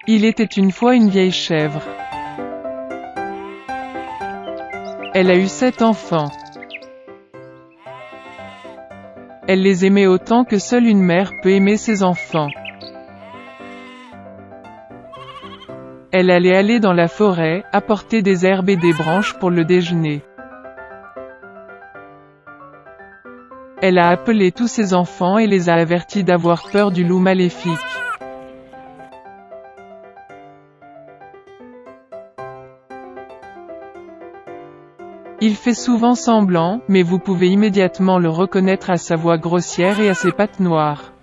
Il était une fois une vieille chèvre. Elle a eu 7 enfants. Elle les aimait autant que seule une mère peut aimer ses enfants. Elle allait aller dans la forêt, apporter des herbes et des branches pour le déjeuner. Elle a appelé tous ses enfants et les a avertis d'avoir peur du loup maléfique. Il fait souvent semblant, mais vous pouvez immédiatement le reconnaître à sa voix grossière et à ses pattes noires.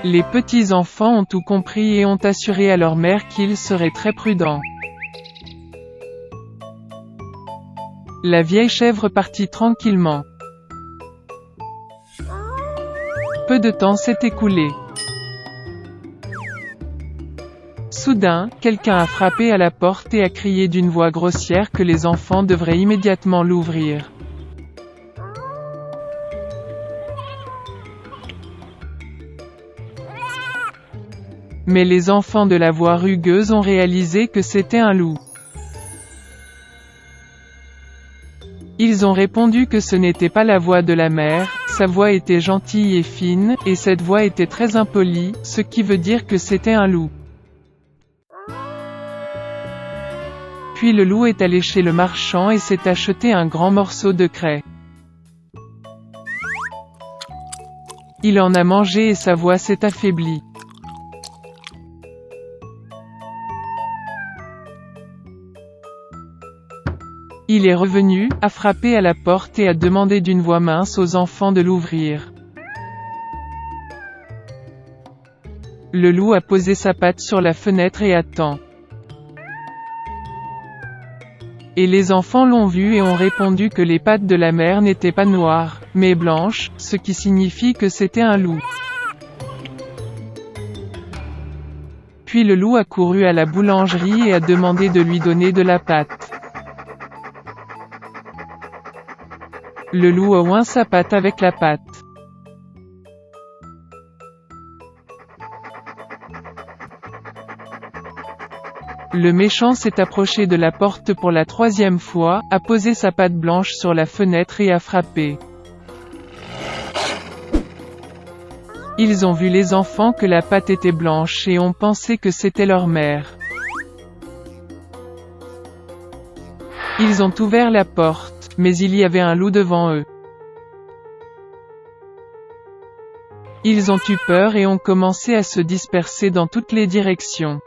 Les petits-enfants ont tout compris et ont assuré à leur mère qu'il serait très prudent. La vieille chèvre partit tranquillement. Peu de temps s'est écoulé. Soudain, quelqu'un a frappé à la porte et a crié d'une voix grossière que les enfants devraient immédiatement l'ouvrir. Mais les enfants de la voix rugueuse ont réalisé que c'était un loup. Ils ont répondu que ce n'était pas la voix de la mère, sa voix était gentille et fine, et cette voix était très impolie, ce qui veut dire que c'était un loup. Puis le loup est allé chez le marchand et s'est acheté un grand morceau de craie. Il en a mangé et sa voix s'est affaiblie. Il est revenu, a frappé à la porte et a demandé d'une voix mince aux enfants de l'ouvrir. Le loup a posé sa patte sur la fenêtre et attend. Et les enfants l'ont vu et ont répondu que les pattes de la mère n'étaient pas noires, mais blanches, ce qui signifie que c'était un loup. Puis le loup a couru à la boulangerie et a demandé de lui donner de la pâte. Le loup a oint sa patte avec la pâte. Le méchant s'est approché de la porte pour la 3e fois, a posé sa patte blanche sur la fenêtre et a frappé. Ils ont vu les enfants que la patte était blanche et ont pensé que c'était leur mère. Ils ont ouvert la porte, mais il y avait un loup devant eux. Ils ont eu peur et ont commencé à se disperser dans toutes les directions.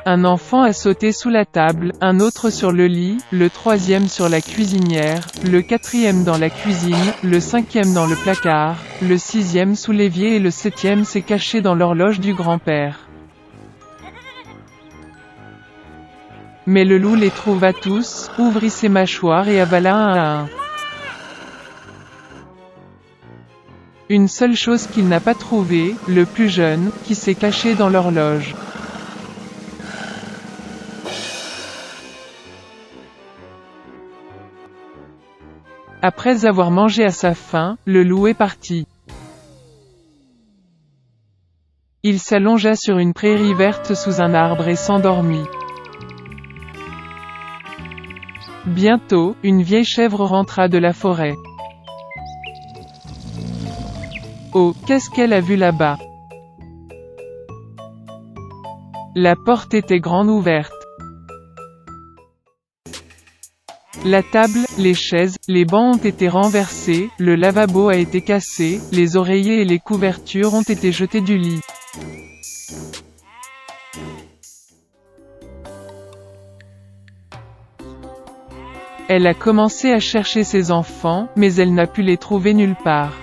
Un enfant a sauté sous la table, un autre sur le lit, le 3e sur la cuisinière, le 4e dans la cuisine, le 5e dans le placard, le 6e sous l'évier et le 7e s'est caché dans l'horloge du grand-père. Mais le loup les trouva tous, ouvrit ses mâchoires et avala un à un. Une seule chose qu'il n'a pas trouvée, le plus jeune, qui s'est caché dans l'horloge. Après avoir mangé à sa faim, le loup est parti. Il s'allongea sur une prairie verte sous un arbre et s'endormit. Bientôt, une vieille chèvre rentra de la forêt. Oh, qu'est-ce qu'elle a vu là-bas? La porte était grande ouverte. La table, les chaises, les bancs ont été renversés, le lavabo a été cassé, les oreillers et les couvertures ont été jetés du lit. Elle a commencé à chercher ses enfants, mais elle n'a pu les trouver nulle part.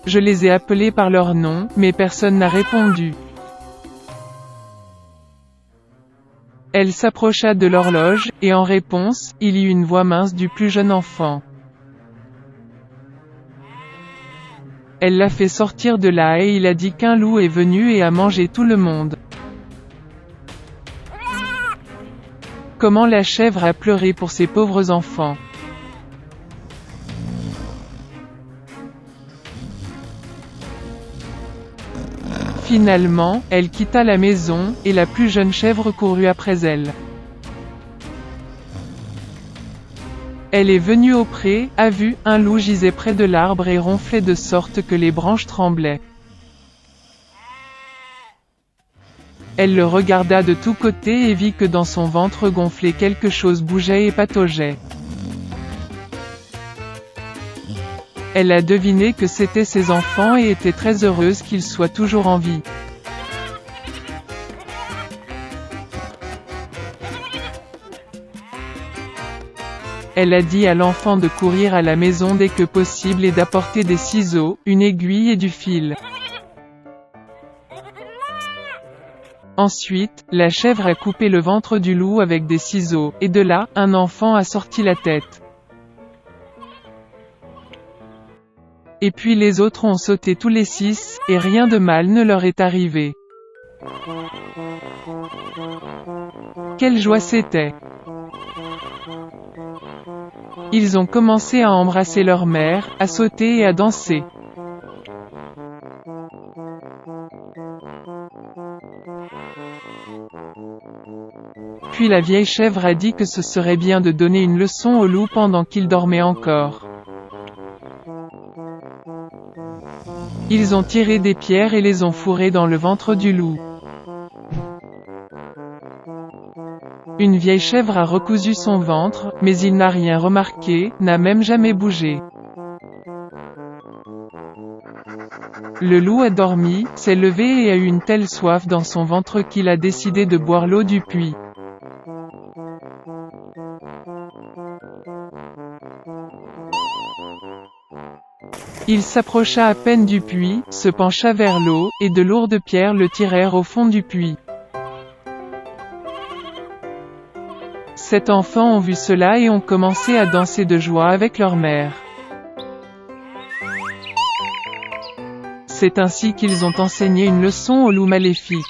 Je les ai appelés par leur nom, mais personne n'a répondu. Elle s'approcha de l'horloge, et en réponse, il y eut une voix mince du plus jeune enfant. Elle l'a fait sortir de là et il a dit qu'un loup est venu et a mangé tout le monde. Comment la chèvre a pleuré pour ses pauvres enfants. Finalement, elle quitta la maison, et la plus jeune chèvre courut après elle. Elle est venue au pré, a vu, un loup gisait près de l'arbre et ronflait de sorte que les branches tremblaient. Elle le regarda de tous côtés et vit que dans son ventre gonflé quelque chose bougeait et pataugeait. Elle a deviné que c'étaient ses enfants et était très heureuse qu'ils soient toujours en vie. Elle a dit à l'enfant de courir à la maison dès que possible et d'apporter des ciseaux, une aiguille et du fil. Ensuite, la chèvre a coupé le ventre du loup avec des ciseaux, et de là, un enfant a sorti la tête. Et puis les autres ont sauté tous les 6, et rien de mal ne leur est arrivé. Quelle joie c'était! Ils ont commencé à embrasser leur mère, à sauter et à danser. Puis la vieille chèvre a dit que ce serait bien de donner une leçon au loup pendant qu'il dormait encore. Ils ont tiré des pierres et les ont fourrées dans le ventre du loup. Une vieille chèvre a recousu son ventre, mais il n'a rien remarqué, n'a même jamais bougé. Le loup a dormi, s'est levé et a eu une telle soif dans son ventre qu'il a décidé de boire l'eau du puits. Il s'approcha à peine du puits, se pencha vers l'eau, et de lourdes pierres le tirèrent au fond du puits. 7 enfants ont vu cela et ont commencé à danser de joie avec leur mère. C'est ainsi qu'ils ont enseigné une leçon au loup maléfique.